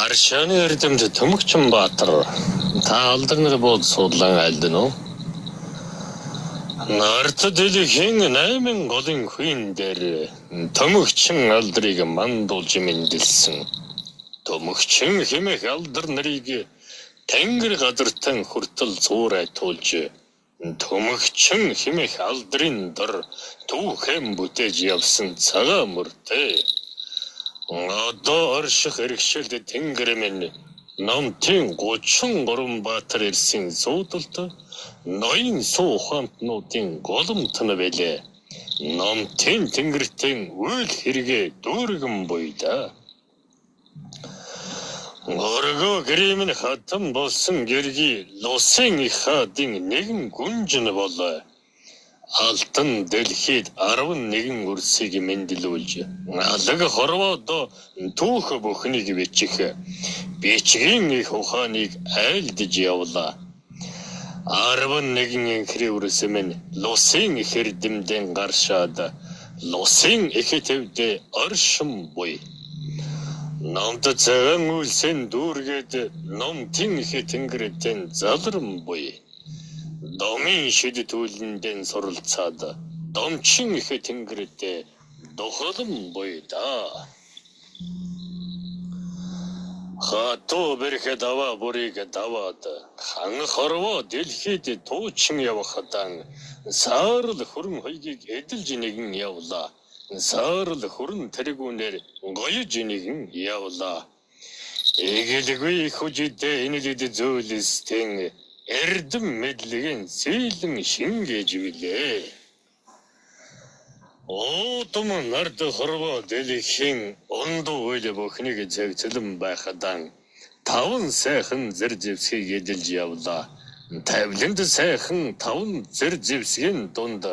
Аршааны эрдэмт Төмөгчин Баатар та алдарнаар бод судлан айлдан уу? Нарт дэлхийн 8 голын хүн дээр Төмөгчин алдрыг мандуулж мэндэлсэн. Төмөгчин хэмээх алдар нарыг Тэнгэр гадартан хүртэл зуурай туулж Төмөгчин хэмээх алдрын дор түүхэн бүтээж явсан цагаан мөртэй. Одоо орших хэрэгшэлд Тэнгэр минь Номтын 33 Баатар ирсэн зуудалд ноён суу ухаантнуудын голомт нь байлээ. Номтын Тэнгэртэн үйл хэрэгэ дүүргэн буйда. Орго гэрэмэн хатан болсон гэрги лусын их хаадын нэгэн гүнжин болоо. Алтан дэлхийд 11 үрсийг мэндэлүүлж алаг хорвоод түүх бүхнийг бичих бичгийн их ухааныг айлдж явлаа. 11 инхри үрсэмэн лусын их эрдэмдэн гаршаад лусын их төвдө оршин буй. Номд цагаан үлсэн дүүргээд Номтын их Тэнгэртэн залран буй. Домын шид түлэндэн суралцаад Домчин их Тэнгэртээ дохолон буйда. Хатуу бэрхэд аваа бүрийг даваад хан хорвоо дэлхийд туучин явахадан саарл хүрэн хоёгийг эдэлж нэгэн явлаа. Саарл хүрэн тэргүүнээр гоёж нэгэн явлаа. Эгэлгүй хүжидээ энэлэд зөөлстэн эрдэм мэдлэгийн сэлэн шингээж билээ. Оотом нард хорвоо дэлхийн ондоо үйл бүхнийг зэгцэлэн байхадан 5 сайхан зэр зэвсгийг эдэлж явлаа. Тавлинд сайхан 5 зэр зэвсгийн дунд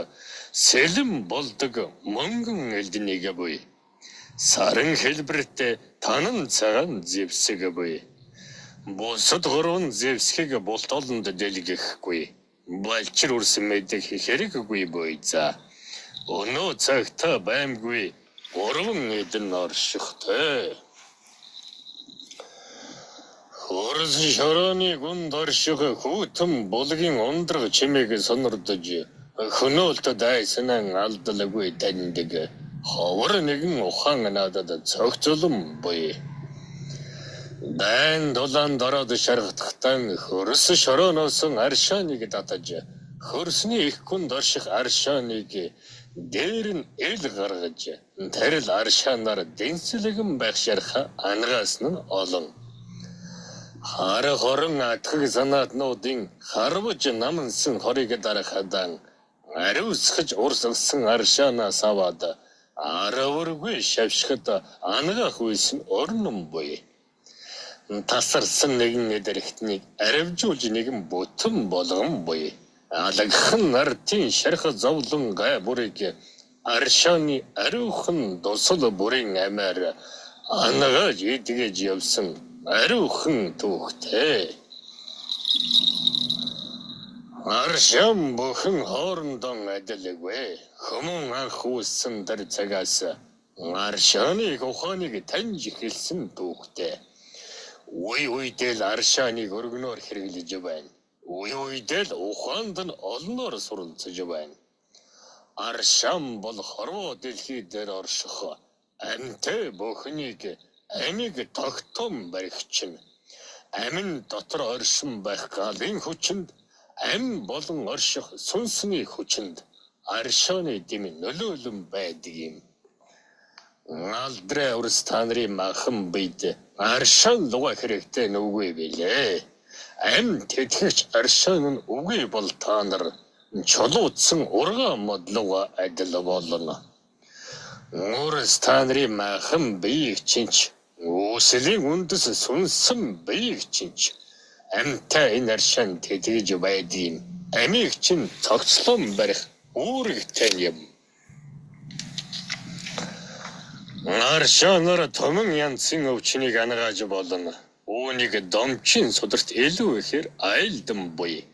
сэлэн болдог мөнгөн элднийг буй. Саран хэлбэртээ танан цагаан зэвсэг буй. Бусад 3 зэвсгийг болтолонд дэлгэхгүй. Балчир үрсэн мэдэх хэрэггүй буйзаа. Өнөө цагта баймгүй 3 эдэн оршихтэй. Хөрс шороны гүнд орших хүүтэн булгийн ундраг чимээг сонирдож хөнөөлт дайснан алдалгүй таньдаг. Ховор нэгэн ухаан надад цогцолон буй. Дан дулаан дороод шаргатахтан хөрс шороноос аршааныг татаж хөрсний их гүнд орших аршааныг дээр нь эл гаргаж тэрл аршаанаар дэнслэгэн байх шарха ангаас нь олон. Хар хорон атхаг санаатнуудын харвж намнсан хорыг дарахадан ариусгаж урсгалсан аршаанаас аваад аравргүй шавшихад ангаах үйсэн орнон буй. Тасарсан нэгэн эдэрхтнийг аривжуулж нэгэн бүтэн болгон буй. Алагхан нартын шарх зовлон гай бүрийг аршааны ариухан дусал бүрийн амаар ангааж идгэж явсан ариухан түүхтэй. Аршаан бүхэн хоорондоо адилгүй. Хүмүүн анх үүссэн тэр цагаас аршааны ухааныг таньж эхэлсэн түүхтэй. Үе үедээ л аршааныг өргөнөөр хэрэглэж байна. Үе үедээ л ухаанд нь олноор суралцж байна. Аршаан бол хорвоо дэлхий дээр орших амьтай бүхнийг амиг тогтом баригчин. Амин дотор оршин байх галын хүчинд ам болон орших сүнсний хүчинд аршааны дэм нөлөөлөн байдаг юм. Алдраа урс танрын махан бид аршаан луга хэрэгтэй нүгүй билээ. Ам тэтгэж аршаан нь үгүй бол та нар чулуудсан ургаан модлого адил болно. Урс танрын махан биеийг чинч үслийн үндэс сүнсэн биеийг чинч амтай энэ аршаан тэтгэж байдгийн амийг чинь цогцлон барих үүрэгтэй юм. Аршаанаар томон янзын өвчнийг ангааж болно. Үүнийг Домчин сударт илүү ихээр айлдан буй.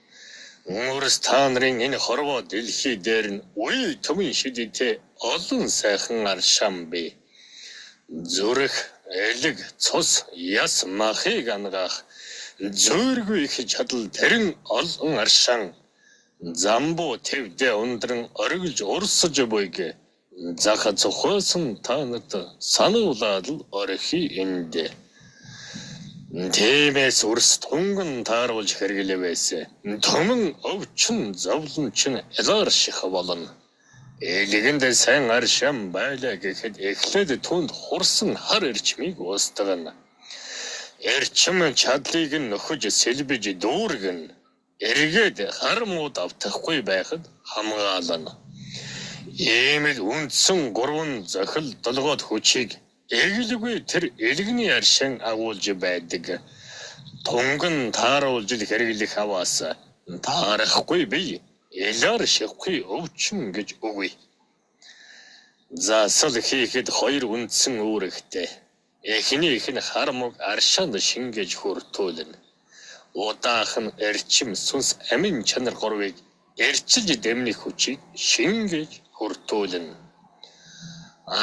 Урс танрын энэ хорвоо дэлхий дээр нь үе төмөн шидэтэй олон сайхан аршаан бий. Зүрх элэг цус яс махыг ангаах зөөргүй их чадал тэрэн олон аршаан замбуу твдэ ундран оргилж урсаж буйг заха цохосон танад сануулаад л орхи энд Тиймээс үрс тунган тааруулж хэрэглэвэс. Томон овчин зовлон чин эларших болно. Элэгэнд сайн аршам байлаа гэхэд эхлээд түнд хурсан хар эрчмийг устгана. Эрчим чадлыг нөхөж сэлбэж дүүргэн эргээд хар мууд автахгүй байхад хамгаална. Иймэл үндсэн гурван зохил долгоод хүчийг эглэгүй тэр элэгний аршин агуулж байдаг. Тунган тааруулж хэрэглэх аваас таарахгүй бий. Эларшихгүй өвчин гэж үгүй. Засал хийхэд хоёр үндсэн үүрэгтэй. Эхнийх нь хармог аршаанд шингээж хүртүүлнэ. Удаах нь эрчим сүнс амин чанар гурвыг эрчилж дэмнэх хүчийг шингээж хүртүүлнэ.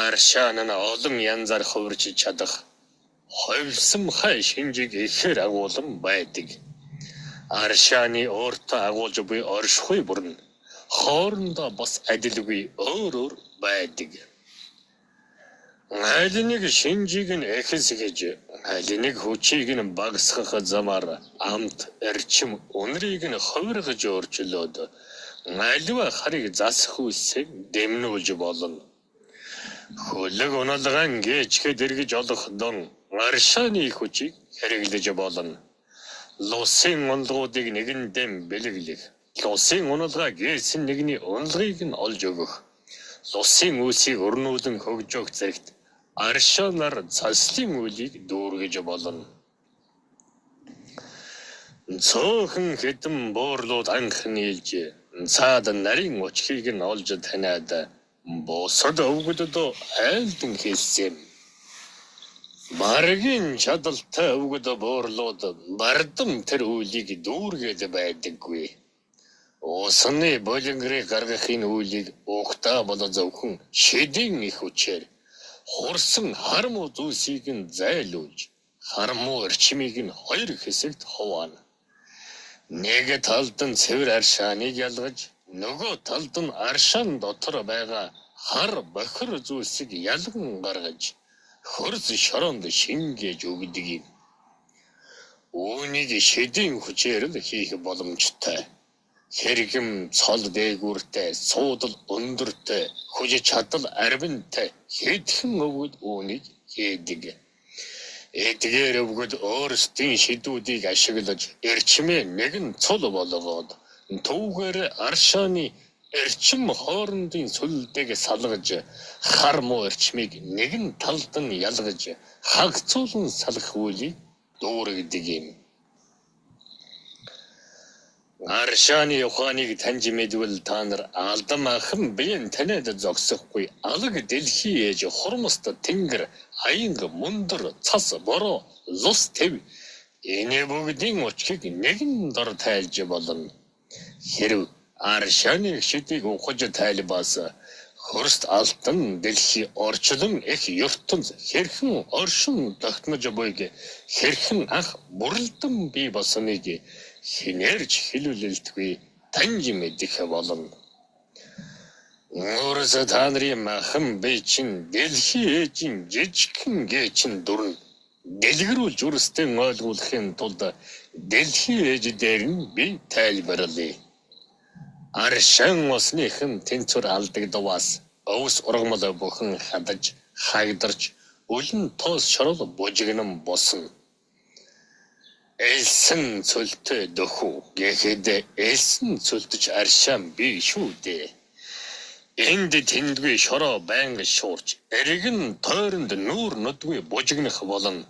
Аршаан нь олон янзаар хувирч чадах ховсомхай шинжиг ихээр агуулсан байдаг. Аршааны өөртөө агуулж буй оршихуй бүрэн хоорондоо бас адилгүй өөр байдаг. Аль нэг шинжийг нь эхэлсгэж, аль нэг хүчийг нь багасгах замаар амт эрчим үнрийг нь хувиргаж өөрчлөөд альва харийг засах үсийг дэмнүүлж болно. Хөлөг уналгаан гээчхэд эргэж олох дон аршааны хүчийг хэрэглэж болно. Лусын унлагуудыг нэгэн дэм бэлэглэх. Лусын уналгаа гээсэн нэгний унлагыг нь олж өгөх. Лусын үүсийг өрнүүлэн хөгж өгөх зэрэгт аршаанаар заслын үлийг дүүргэж болно. Цөөхөн хэдэн буурлууд анх нийлж цаад нарийн өчхийг нь олж таниад босод өвгөдөд айлдан хэлсэн. Баргийн чадалтай өвгөд буурлууд бардам тэр үлийг дүүргээд байдаггүй. Усны болонгрыг гаргахын үлийг угтаа болоо зөвхөн шидийн их хүчээр хурсан хармуу зүйлсийг нь зайлуулж хармуу эрчмийг нь хоёр хэсэгт хуваана. Нэг талд нь цэвэр аршааныг ялгаж, нөгөө талд нь аршаан дотор байгаа хар бохир зүйлсийг ялган гаргаж хөрс шоронд шингээж өгдөг юм. Үүнийг шидийн хүчээр л хийх боломжтой. Хэрэгэм цол дээгүүртэй, суудал өндөртэй, хүч чадал арвинтай хэдхэн өвгөд үүнийг хийдэг. Эдгээр өвгөд өөрсдийн шидүүдийг ашиглаж эрчмээ нэгэн цол болгоод түүгээр аршааны эрчим хоорондын сүлдээг салгаж хар муу эрчмийг нэгэн талд нь ялгаж хагцуулан салах үлийг дүүргэдэг юм. Аршааны ухааныг таньж мэдвэл та нар алдам ахын биеийн таниад зогсохгүй алаг дэлхий ээж хурмаст тэнгэр аянга мундар цас бороо лус тэв энэ бүгдийн учрыг нэгэн дор тайлж болно. Хэрв аршааны шидийг ухаж тайлбаас хөрст алтан дэлхий орчлон их ертөнц хэрхэн оршин тогтнож буйг хэрхэн ах бүрэлдэн бий болсныг хинээрч хэлүүлэлтгүй таньж мэдэх болно. Өөрөөсөө та нарын махан бие чинь дэлхий ээжийн жижигхэн гээчин дүрн дэлгэрүүлж үрстэн ойлгуулахын тулд дэлхий ээж дээр нь би тайлбарлая. Аршаан усныхан тэнцвэр алдагдваас өвс ургамал бүхэн хадаж хагдарч үлэн тоос шорол бужигнан босно. Элсэн цөлтөө дөхүү гэхэд элсэн цөлтөж аршаан бий шүү дээ. Энд тэндгүй шороо байнга шуурч эргэн тойронд нүүр нүдгүй бужигнах болно.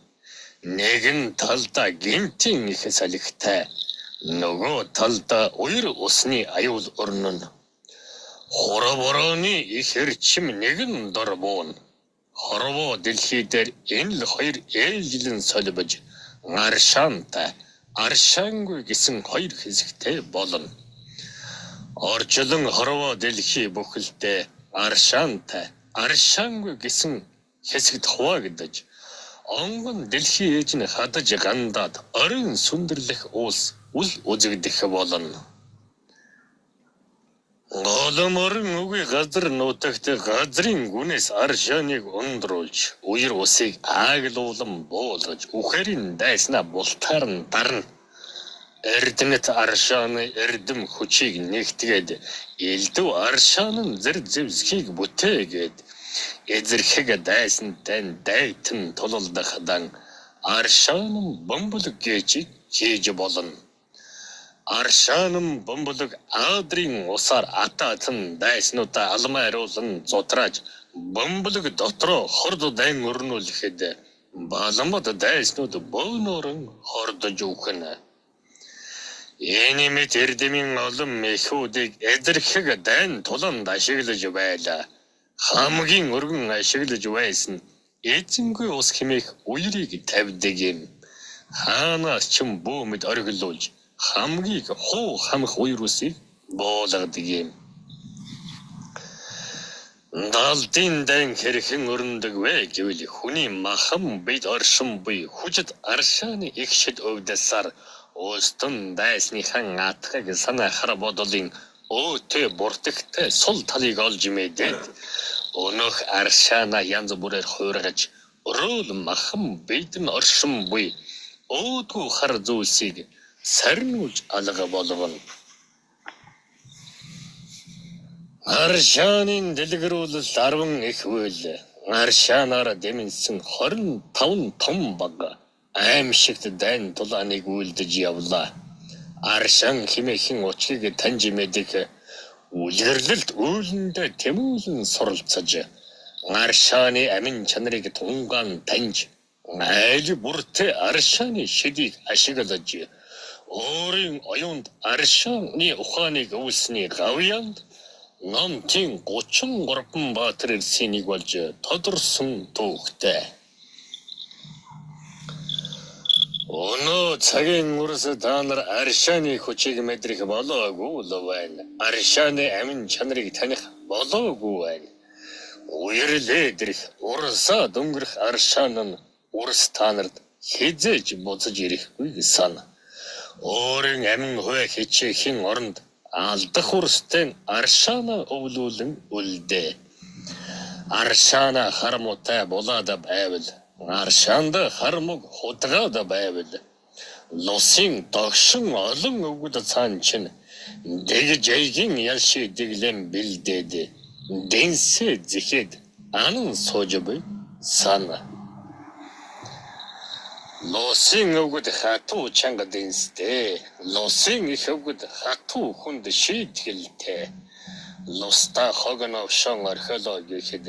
Нэгэн талдаа гинтийн их салхитай, нөгөө талдаа уяр усны аюул өрнөн. Хоровороны их эрчим нэгэн дор буун. Хоровоо дэлхий дээр энэ л хоёр ээлжлэн солбож аршаантай, аршаангүй гэсэн хоёр хэсэгтэй болно. Орчлон хоровоо дэлхий бүхэлдээ аршаантай, аршаангүй гэсэн хэсэгт хуваагдаж, онгон дэлхий ээж нь хадаж гандаад орон сүндэрлэх уус үл үзэгдэх болно. Голоморын үгүй газар нутагт газрын гүнээс аршааныг ундруулж, үер усыг ааглуулан буулгаж, үхэрийн дайснаа бултаар нь дарна. Эрдэнэт аршааны эрдэм хүчийг нэгтгээд, элдв аршаан нь зэр зэвсхийг бүтээгээд, эзэрхэг дайсантай дайтан тулалдахдан аршаан нь бомболог гэж хийж болно. Аршаан нь бомболог аадрын усаар атаатан дайснуудаа алмайруулан зутрааж, бомболог дотроо хорд дайн өрнүүлэхэд баламд дайснууд бөөнөрөн хордож үхнэ. Энэ мэт эрдэмийн олон мэхүүдийг эзэрхэг дайн туланд ашиглаж байлаа. Хамгийн өргөн ашиглаж байсан эзэнгүй ус хэмээх үерийг тавьдаг юм. Хаанаас ч бөөмөд оргилуулж хамгийн хуу хамх үер усыг буулгадаг юм. Далдын дан хэрхэн өрнөдөг вэ гэвэл хүний махан бид оршин буй хүчит аршааны ихшид өвдөсөр устын дайсныхан атгыг санахар бодлын өөтөө буртагтай сул талыг олж мэдээд өнөх аршаана янз бүрээр хуургаж өрөөл махан бидэн оршин буй өөдгүү хар зүйлсийг сарниулж алга болгоно. Аршаанын дэлгэрүүлэл 10 их үйл, аршаанаар дэмэнсэн 25 том баг аимшигт дайн тулааныг үлдэж явлаа. Аршаан хэмээхэн учгийг таньж мэдэх үлгэрлэлт үйлэндээ тэмүүлэн суралцаж, аршааны амин чанарыг тунгаан таньж, айл бүртээ аршааны шидийг ашиглаж, өөрийн оюунд аршааны ухааныг өвсний гавьянд номтын 33 баатар ирсэнийг болж тодорсон түүхтэй. Өнөө цагийн үрс та нар аршааны хүчийг мэдрэх болоогүй л байна. Аршааны амин чанарыг таних болоогүй байна. Үерлээ дэрх урсаа дөнгөрөх аршаан нь урс та нарт хизээж буцаж ирэхгүй сана. Өөрийн амин хувь хичээхийн оронд алдах урстэй аршаана өвлүүлэн үлдээ. Аршаана харамутай булаад байвал, аршаанда харамуг хутгаад байвал, лусын догшин олон өвгөд цаан чинь дэгжээгийн ялши дэглэм бэлдээд, дэнсээ зихэд анан сууж буй сана. Лусын өвгөд хатуу чанга дэнстэй, лусын их өвгөд хатуу хүнд шийтгэлтэй, луста хогновшон археолог гэхэд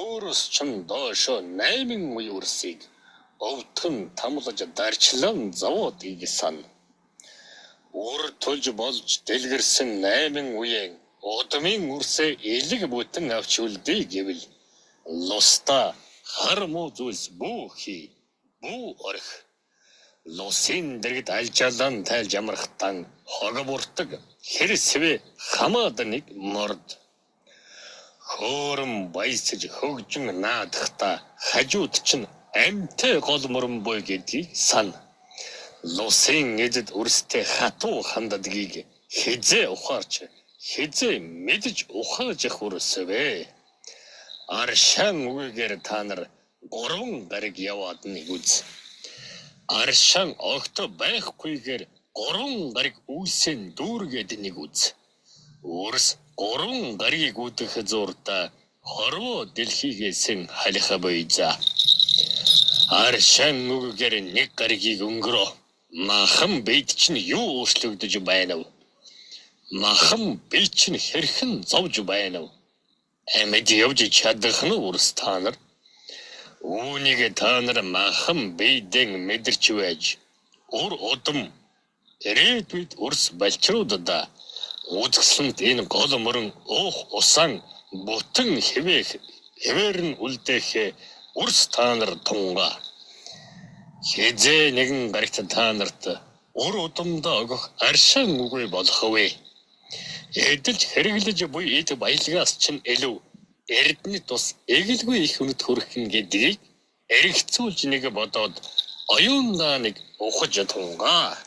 өөрөс чим доошо 8 үе үрсийг өвтгөн тамлаж дарчлан завууд ийгсэн. Өр тулж болж дэлгэрсэн 8 үеийн удмын үрсээ элэг бүтэн авч үлдээ гэвэл луста хар муу зүйлс бүхий бүү орх. Лусын дэргэд алжаалан тайлж амрахтан хог буртаг хэрсвэ хамаад нэг морд. Хөөрөн баясж хөгжин наадахта хажууд чинь амтай гол мөрөн буй гэдгийг сан. Лусын эдэд үрстэй хатуу хандадгийг хизээ ухаарч хизээ мэдж ухааж хүрсвэ. Аршаан үгээр та нар 3 гариг яваад нэг үз. Аршаан огт байхгүйгээр 3 гариг үүсэн дүүргээд нэг үз. Үрс 3 гариг үүдэх зуртаа хорвоо дэлхийгээсэн халих бойза. Аршаан үгээр 1 гаригийг өнгөрөө. Махан бийд чинь юу өөрчлөгдөж байна вэ? Махан бий чинь хэрхэн зовж байна вэ? Амьд явж чадах нь үрс та нар. Үүнийг та нар махан бийдэн мэдэрч байж, ур удам ирээдүйд үрс балчруудада үзэсгэлэнт энэ гол мөрөн уух усан бүтэн хэвээр нь үлдээхээ үрс та нар тунга. Хизээ нэгэн гарагт та нарт ур удамдаа огох аршаан үгүй болох вэ? Эдэлж хэрэглэж буй эд баялгаас чинь илүү эрдэнэ тус эгэлгүй их үнэт хүрхэн гэдгийг эргэцүүлж нэг бодоод оюундаа нэг ухаж тунгаа.